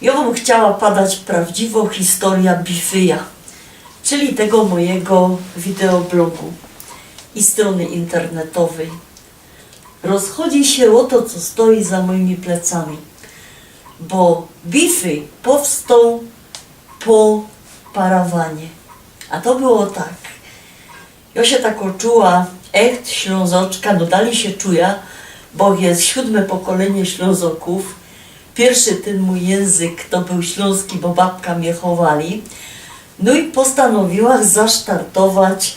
Ja bym chciała podać prawdziwą historię Bifyja, czyli tego mojego wideoblogu i strony internetowej. Rozchodzi się o to, co stoi za moimi plecami, bo Bifyj powstał po parawanie. A to było tak. Ja się tak czuła, echt Ślązoczka, no dalej się czuję, bo jest 7. pokolenie Ślązoków. Pierwszy ten mój język to był śląski, bo babka mnie chowali. No i postanowiła zastartować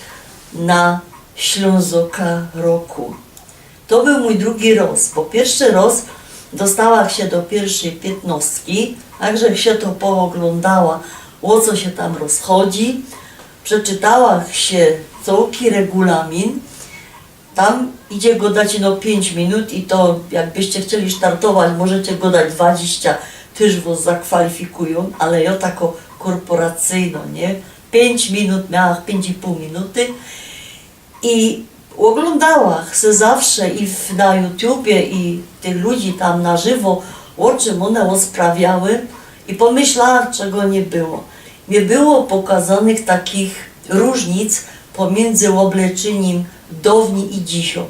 na Ślązoka roku. To był mój drugi roz, bo pierwszy roz dostała się do pierwszej 15, także się to pooglądała, o co się tam rozchodzi. Przeczytała się całki regulamin. Tam idzie go dać 5 minut i to jakbyście chcieli startować, możecie go dać 20, też was zakwalifikują, ale ja tako korporacyjno, nie? 5 minut, miałam 5,5 minuty i oglądała se zawsze i na YouTubie i tych ludzi tam na żywo, o czym one sprawiały i pomyślałam, czego nie było. Nie było pokazanych takich różnic pomiędzy obleczeniem dawni i dzisiaj.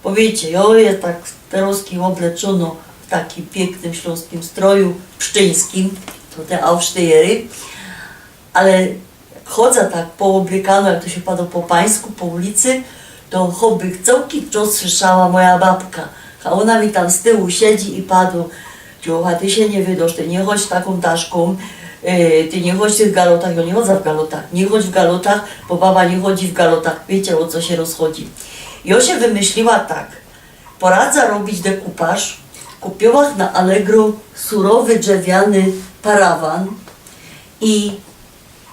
Bo wiecie, ja jest tak teraz obleczono w takim pięknym śląskim stroju pszczyńskim, to te aufstejery, ale jak chodzę tak pooblekano, jak to się pada po pańsku, po ulicy, to choby całki czas słyszała moja babka, a ona mi tam z tyłu siedzi i padł, Ciucha, ty się nie wydosz, ty nie chodź taką taszką, ty nie chodź w tych galotach, ja nie chodzę w galotach, nie chodź w galotach, bo baba nie chodzi w galotach, wiecie o co się rozchodzi. Ja się wymyśliła tak, poradza robić dekupaż, kupiła na Allegro surowy drzewiany parawan i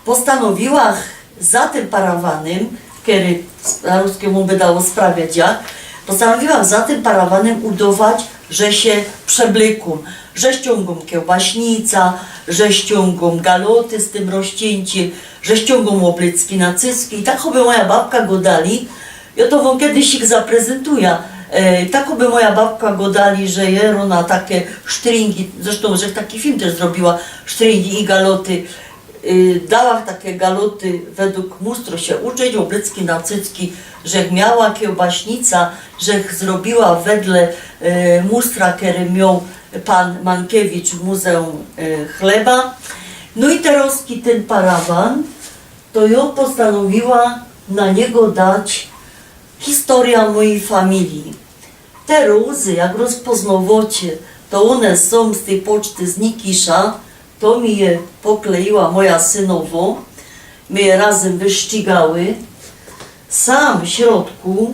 postanowiła za tym parawanem, który ruskiemu by dało sprawiać jak, postanowiłam za tym parawanem udawać, że się przeblykum, że ściągam kiełbaśnica, że ściągam galoty z tym rozcięciem, że ściągam oblecki na cycki. I tak by moja babka go dali, ja to wam kiedyś ich zaprezentuję. Tak by moja babka go dali, że jero na takie sztringi, zresztą, że taki film też zrobiła, sztringi i galoty. Dała takie galoty według mustro się uczyć, oblecki na cycki, że miała kiełbaśnica, że zrobiła wedle mustra, który miał pan Mankiewicz w Muzeum Chleba. No i teraz ten parawan, to ja postanowiła na niego dać historia mojej familii. Te rózy, jak rozpoznawacie, to one są z tej poczty z Nikisza, to mi je pokleiła moja synowo, my je razem wyścigały. Sam w środku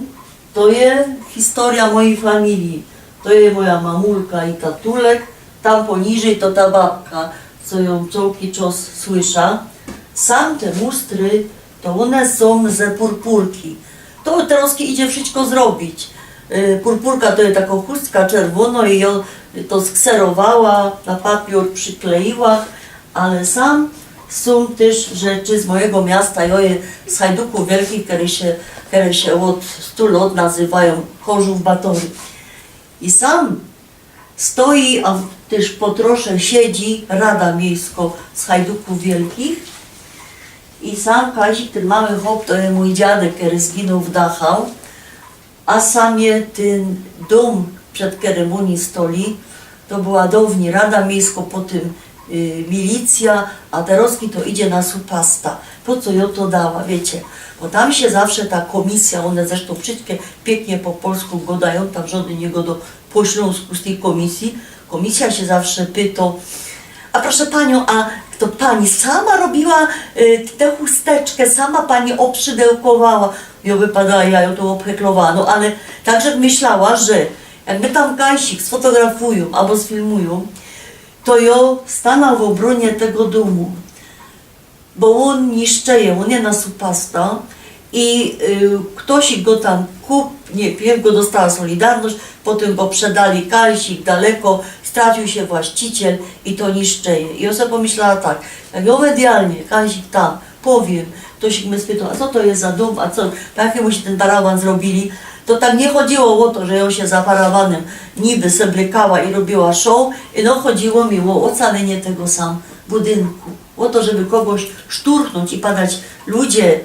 to jest historia mojej familii. To jest moja mamulka i tatulek, tam poniżej to ta babka, co ją całki czas słysza. Sam te mustry, to one są ze purpurki. To teraz idzie wszystko zrobić. Purpurka to jest taka chustka czerwona i ją to skserowała, na papier przykleiła, ale sam są też rzeczy z mojego miasta, joje z Hajduków Wielkich, które się od 100 lat nazywają Chorzów Batory. I sam stoi, a też po trosze siedzi Rada Miejska z Hajduków Wielkich i sam Kazik, ten mały chłop, to jest mój dziadek, który zginął w Dachau, a samie ten dom, przed którym oni stoli, to była dawniej Rada Miejska, potem milicja, a teraz to idzie na supasta. Po co ją to dała, wiecie? Bo tam się zawsze ta komisja, one zresztą wszystkie pięknie po polsku gadają, tam żaden nie godo po śląsku z tej komisji. Komisja się zawsze pyta, a proszę panią, a to pani sama robiła tę chusteczkę, sama pani obszydełkowała. Ja wypada, ja ją to obheklowała, no ale także myślała, że jak my tam Kajsik sfotografują albo sfilmują, to ja stanę w obronie tego domu, bo on niszczeje, on jest na supasta i ktoś go tam nie wiem, go dostała Solidarność, potem go przedali Kajsik daleko, stracił się właściciel i to niszczeje. I ja sobie pomyślała tak, jak ja medialnie Kajsik tam powiem, ktoś mnie spytał, a co to jest za dom, a co, jakiemu się ten parawan zrobili, To tam nie chodziło o to, że ją się za parawanem niby seblekała i robiła show, i no chodziło mi o ocalenie tego sam budynku. O to, żeby kogoś szturchnąć i padać. Ludzie,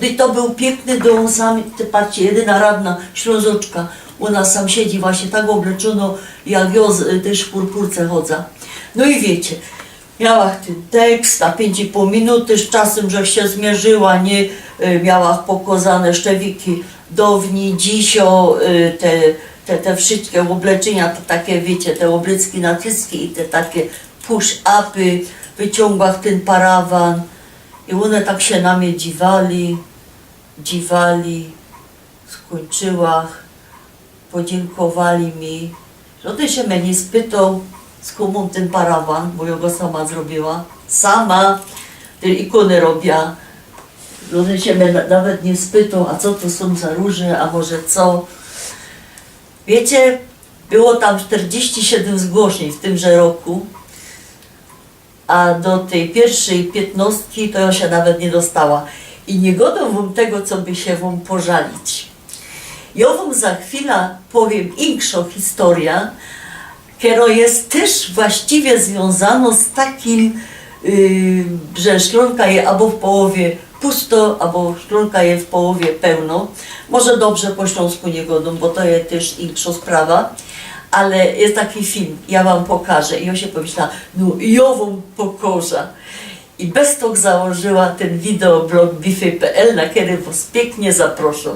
i to był piękny dom, sam, ty patrzcie, jedyna radna Ślązoczka u nas sam siedzi właśnie tak obleczono, jak ja też w purpurce chodzę. No i wiecie, miała ten tekst na 5,5 minuty, z czasem, że się zmierzyła, nie miała pokazane szczewiki downi, dzisio, te wszystkie obleczenia, to takie, wiecie, te obrycki natyski i te takie push-upy, wyciągła ten parawan i one tak się na mnie dziwali, skończyła, podziękowali mi, że ty się mnie spytał, z komu ten parawan, bo ja go sama zrobiła, sama, te ikony robiła, że się mnie nawet nie spytał, a co to są za róże, a może co. Wiecie, było tam 47 zgłoszeń w tymże roku, a do tej pierwszej 15 to ja się nawet nie dostała. I nie godą wam tego, co by się wam pożalić. Ja wam za chwilę powiem inkszą historię, która jest też właściwie związana z takim, że szklonka je albo w połowie pusto, albo szklonka je w połowie pełno. Może dobrze po śląsku nie godą, bo to jest też inksza sprawa. Ale jest taki film, ja wam pokażę. I ja się pomyślała, no i ja wam pokażę. I bez toho założyła ten wideoblog bify.pl, na który was pięknie zaproszę.